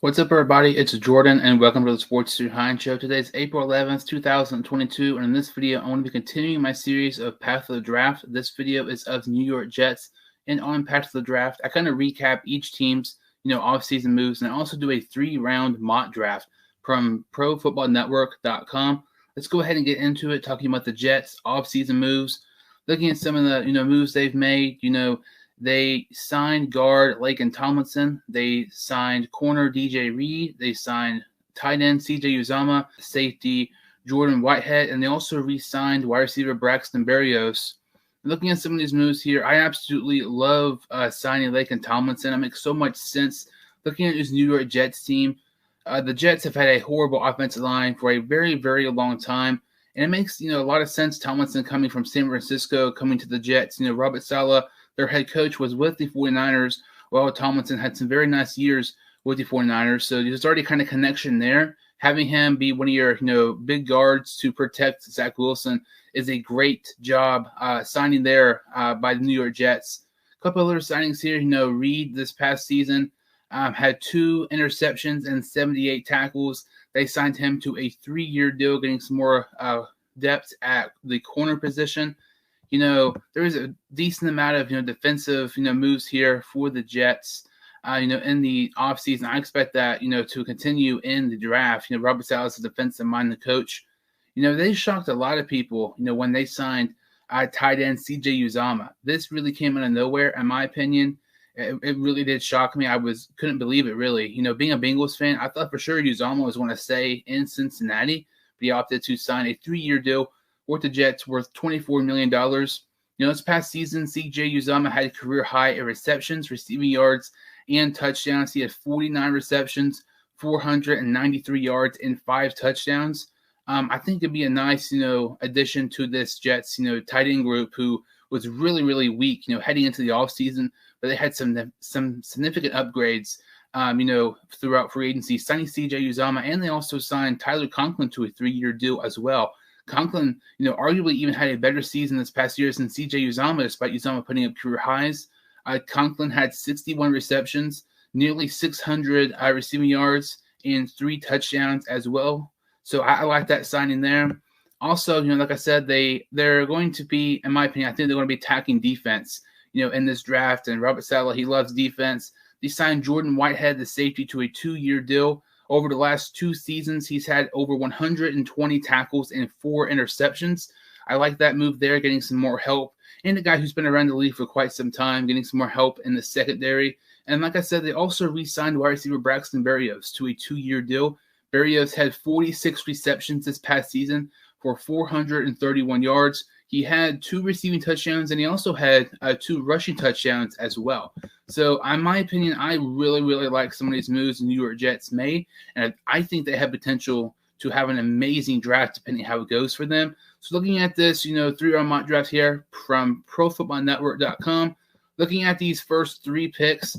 What's up, everybody? It's Jordan, and welcome to the Sports Behind Show. Today is April 11th, 2022, and in this video, I want to be continuing my series of Path of the Draft. This video is of the New York Jets, and on Path of the Draft, I kind of recap each team's, off-season moves, and I also do a 3-round mock draft from ProFootballNetwork.com. Let's go ahead and get into it, talking about the Jets' off-season moves, looking at some of the, moves they've made, They signed guard Laken Tomlinson. They signed corner DJ Reed. They signed tight end CJ Uzomah, safety Jordan Whitehead, and they also re-signed wide receiver Braxton Barrios. Looking at some of these moves here, I absolutely love signing Laken Tomlinson. It makes so much sense. Looking at this New York Jets team, the Jets have had a horrible offensive line for a very, very long time. And it makes, a lot of sense, Tomlinson coming from San Francisco, coming to the Jets. Robert Saleh, their head coach, was with the 49ers, while Tomlinson had some very nice years with the 49ers. So there's already kind of connection there. Having him be one of your, big guards to protect Zach Wilson is a great job signing there by the New York Jets. A couple other signings here. Reed this past season had 2 interceptions and 78 tackles. They signed him to a 3-year deal, getting some more depth at the corner position. There is a decent amount of, defensive, moves here for the Jets, in the offseason. I expect that, to continue in the draft. Robert Saleh is a defensive-minded coach. They shocked a lot of people, when they signed tight end CJ Uzomah. This really came out of nowhere, in my opinion. It really did shock me. Couldn't believe it, really. Being a Bengals fan, I thought for sure Uzomah was going to stay in Cincinnati, but he opted to sign a 3-year deal with the Jets worth $24 million. This past season, CJ Uzomah had a career high in receptions, receiving yards, and touchdowns. He had 49 receptions, 493 yards, and 5 touchdowns. I think it'd be a nice, addition to this Jets, tight end group who was really, really weak, heading into the offseason, but they had some significant upgrades, throughout free agency, signing CJ Uzomah, and they also signed Tyler Conklin to a 3-year deal as well. Conklin, arguably even had a better season this past year than CJ Uzomah, despite Uzomah putting up career highs. Conklin had 61 receptions, nearly 600 receiving yards, and 3 touchdowns as well. So I like that signing there. Also, like I said, they're going to be, in my opinion, I think they're going to be attacking defense, in this draft. And Robert Saleh, he loves defense. They signed Jordan Whitehead, the safety, to a 2-year deal. Over the last 2 seasons, he's had over 120 tackles and 4 interceptions. I like that move there, getting some more help. And a guy who's been around the league for quite some time, getting some more help in the secondary. And like I said, they also re-signed wide receiver Braxton Barrios to a 2-year deal. Barrios had 46 receptions this past season for 431 yards. He had 2 receiving touchdowns, and he also had 2 rushing touchdowns as well. So, in my opinion, I really, really like some of these moves the New York Jets made, and I think they have potential to have an amazing draft depending how it goes for them. So, looking at this, 3-round mock draft here from ProFootballNetwork.com, looking at these first 3 picks,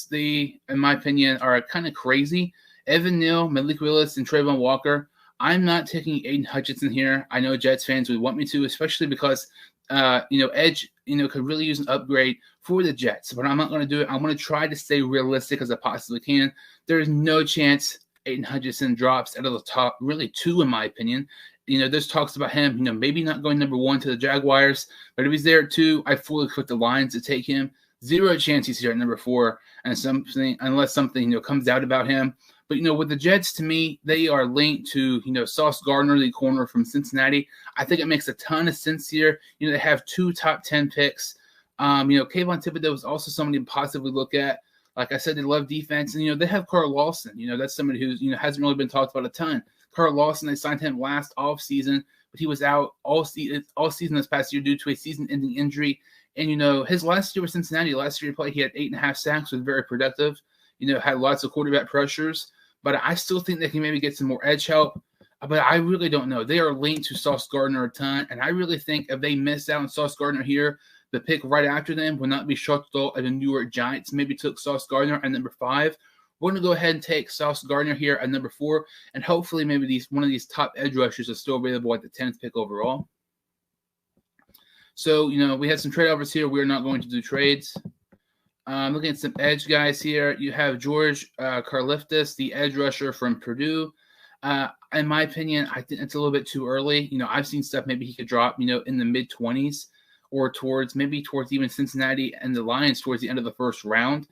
they, in my opinion, are kind of crazy. Evan Neal, Malik Willis, and Trayvon Walker. I'm not taking Aiden Hutchinson here. I know Jets fans would want me to, especially because, Edge, could really use an upgrade for the Jets. But I'm not going to do it. I'm going to try to stay realistic as I possibly can. There is no chance Aiden Hutchinson drops out of the top, really 2, in my opinion. There's talks about him, maybe not going number 1 to the Jaguars. But if he's there at 2, I fully expect the Lions to take him. 0 chance he's here at number 4, and unless something, comes out about him. But, with the Jets, to me, they are linked to, Sauce Gardner, the corner from Cincinnati. I think it makes a ton of sense here. They have 2 top 10 picks. Kayvon Thibodeau is also somebody to possibly look at. Like I said, they love defense. And, they have Carl Lawson. That's somebody who's, hasn't really been talked about a ton. Carl Lawson, they signed him last offseason, but he was out all season this past year due to a season-ending injury. And, his last year with Cincinnati, he had 8.5 sacks, was very productive. Had lots of quarterback pressures. But I still think they can maybe get some more edge help. But I really don't know. They are linked to Sauce Gardner a ton. And I really think if they miss out on Sauce Gardner here, the pick right after them will not be shocked at all if the New York Giants maybe took Sauce Gardner at number 5. We're going to go ahead and take Sauce Gardner here at number 4. And hopefully maybe one of these top edge rushers is still available at the 10th pick overall. So, we had some trade offers here. We're not going to do trades. Looking at some edge guys here, you have George Karlaftis, the edge rusher from Purdue. In my opinion, I think it's a little bit too early. I've seen stuff maybe he could drop, in the mid-20s or towards even Cincinnati and the Lions towards the end of the first round.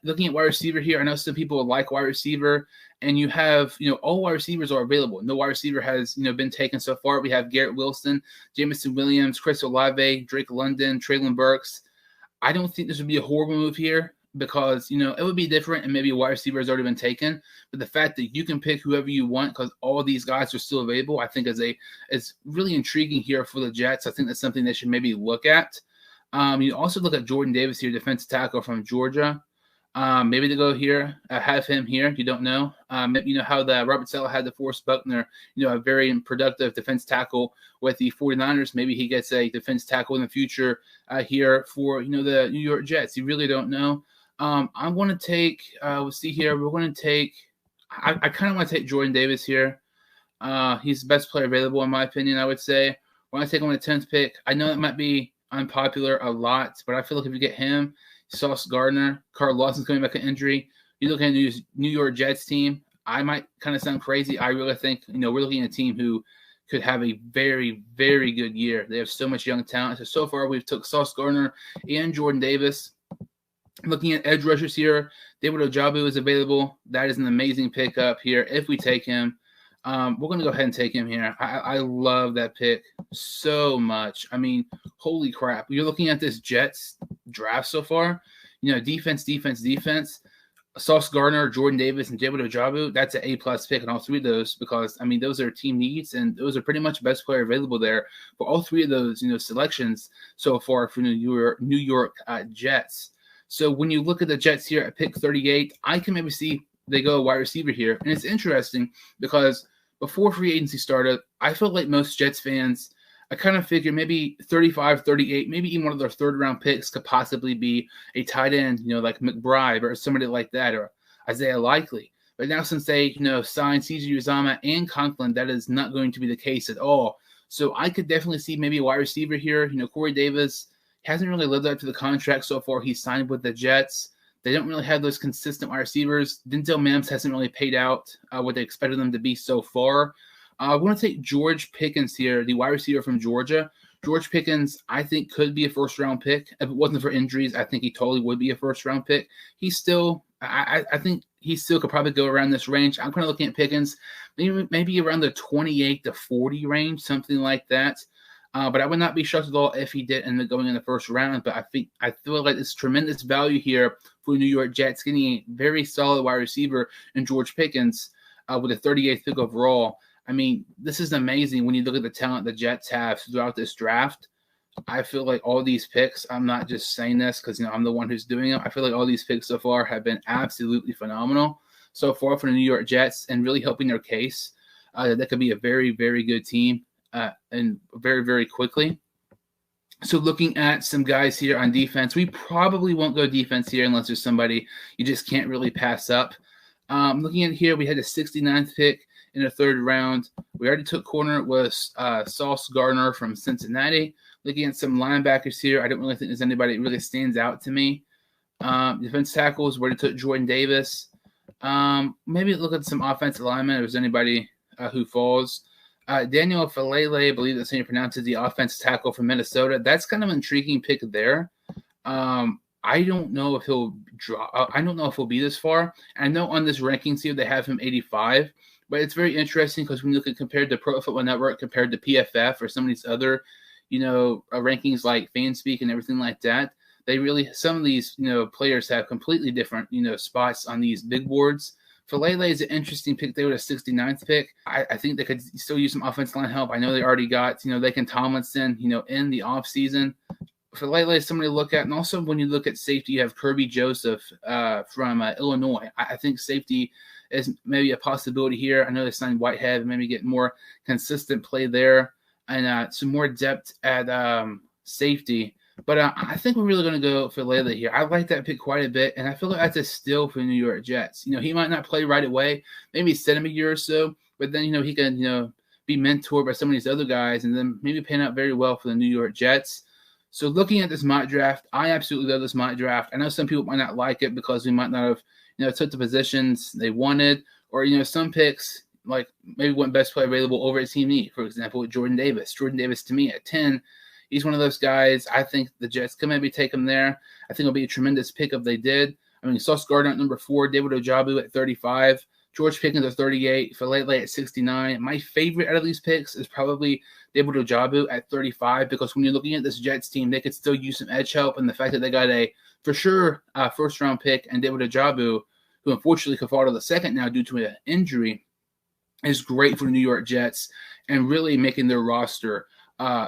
Looking at wide receiver here, I know some people would like wide receiver, and you have, all wide receivers are available. No wide receiver has, been taken so far. We have Garrett Wilson, Jameson Williams, Chris Olave, Drake London, Traylon Burks. I don't think this would be a horrible move here because, it would be different and maybe a wide receiver has already been taken. But the fact that you can pick whoever you want because all these guys are still available, I think is really intriguing here for the Jets. I think that's something they should maybe look at. You also look at Jordan Davis here, defensive tackle from Georgia. Maybe to go here, have him here. You don't know. How the Robert Saleh had DeForest Buckner, a very productive defense tackle with the 49ers. Maybe he gets a defense tackle in the future here for, the New York Jets. You really don't know. I'm going to take, we'll see here. We're going to take, I kind of want to take Jordan Davis here. He's the best player available, in my opinion, I would say. We're going to take him on the 10th pick. I know that might be unpopular a lot, but I feel like if you get him, Sauce Gardner, Carl Lawson's coming back from injury. You look at the New York Jets team, I might kind of sound crazy. I really think, we're looking at a team who could have a very, very good year. They have so much young talent. So far, we've took Sauce Gardner and Jordan Davis. Looking at edge rushers here, David Ojabo is available. That is an amazing pickup here if we take him. We're going to go ahead and take him here. I love that pick so much. I mean, holy crap. You're looking at this Jets draft so far. Defense. Sauce Gardner, Jordan Davis, and David Ojabo, that's an A-plus pick in all three of those because, those are team needs, and those are pretty much the best player available there for all three of those, selections so far for New York Jets. So when you look at the Jets here at pick 38, I can maybe see they go a wide receiver here. And it's interesting because before free agency started, I felt like most Jets fans, I kind of figured maybe 35, 38, maybe even one of their third-round picks could possibly be a tight end, like McBride or somebody like that, or Isaiah Likely. But now since they, signed C.J. Uzomah and Conklin, that is not going to be the case at all. So I could definitely see maybe a wide receiver here. Corey Davis hasn't really lived up to the contract so far. He signed with the Jets. They don't really have those consistent wide receivers. Denzel Mims hasn't really paid out what they expected them to be so far. I want to take George Pickens here, the wide receiver from Georgia. George Pickens, I think, could be a first-round pick. If it wasn't for injuries, I think he totally would be a first-round pick. He's still, I think he still could probably go around this range. I'm kind of looking at Pickens, maybe around the 28 to 40 range, something like that. But I would not be shocked at all if he did end up going in the first round. But I feel like it's tremendous value here for the New York Jets, getting a very solid wide receiver in George Pickens with a 38th pick overall. This is amazing when you look at the talent the Jets have throughout this draft. I feel like all these picks, I'm not just saying this because I'm the one who's doing them. I feel like all these picks so far have been absolutely phenomenal so far for the New York Jets and really helping their case that could be a very, very good team. And very, very quickly. So looking at some guys here on defense, we probably won't go defense here unless there's somebody you just can't really pass up. Looking at here, we had a 69th pick in the third round. We already took corner. It was Sauce Gardner from Cincinnati. Looking at some linebackers here, I don't really think there's anybody that really stands out to me. Defense tackles, we already took Jordan Davis. Maybe look at some offensive linemen if there's anybody who falls. Daniel Falele, I believe that's how you pronounce it, the offensive tackle from Minnesota. That's kind of an intriguing pick there. I don't know if he'll draw. I don't know if he'll be this far. I know on this rankings here they have him 85, but it's very interesting because when you look at compared to Pro Football Network, compared to PFF or some of these other, rankings like FanSpeak and everything like that, some of these, players have completely different, spots on these big boards. Falele is an interesting pick. They were a 69th pick. I think they could still use some offensive line help. I know they already got, Laken Tomlinson, in the offseason. Falele is somebody to look at. And also when you look at safety, you have Kirby Joseph from Illinois. I think safety is maybe a possibility here. I know they signed Whitehead, maybe get more consistent play there and some more depth at safety. But I think we're really going to go for Falele here. I like that pick quite a bit, and I feel like that's a steal for the New York Jets. He might not play right away, maybe set him a year or so, but then, he can, be mentored by some of these other guys and then maybe pan out very well for the New York Jets. So looking at this mock draft, I absolutely love this mock draft. I know some people might not like it because we might not have, took the positions they wanted, or, some picks like maybe went best player available over at Team E, for example, with Jordan Davis. Jordan Davis, to me, at 10, he's one of those guys. I think the Jets could maybe take him there. I think it'll be a tremendous pick if they did. I mean, Sauce Gardner at number 4, David Ojabo at 35, George Pickens at 38, Falele at 69. My favorite out of these picks is probably David Ojabo at 35, because when you're looking at this Jets team, they could still use some edge help, and the fact that they got for sure, first-round pick and David Ojabo, who unfortunately could fall to the second now due to an injury, is great for the New York Jets and really making their roster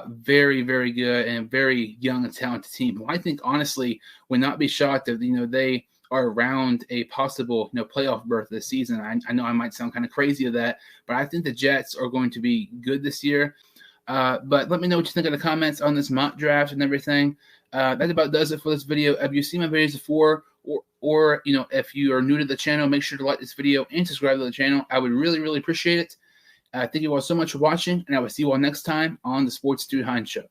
very, very good and very young and talented team. I think, honestly, would not be shocked if, they are around a possible, playoff berth this season. I know I might sound kind of crazy of that, but I think the Jets are going to be good this year. But let me know what you think in the comments on this mock draft and everything. That about does it for this video. If you've seen my videos before, or if you are new to the channel, make sure to like this video and subscribe to the channel. I would really, really appreciate it. Thank you all so much for watching, and I will see you all next time on the Sports Dude Hines Show.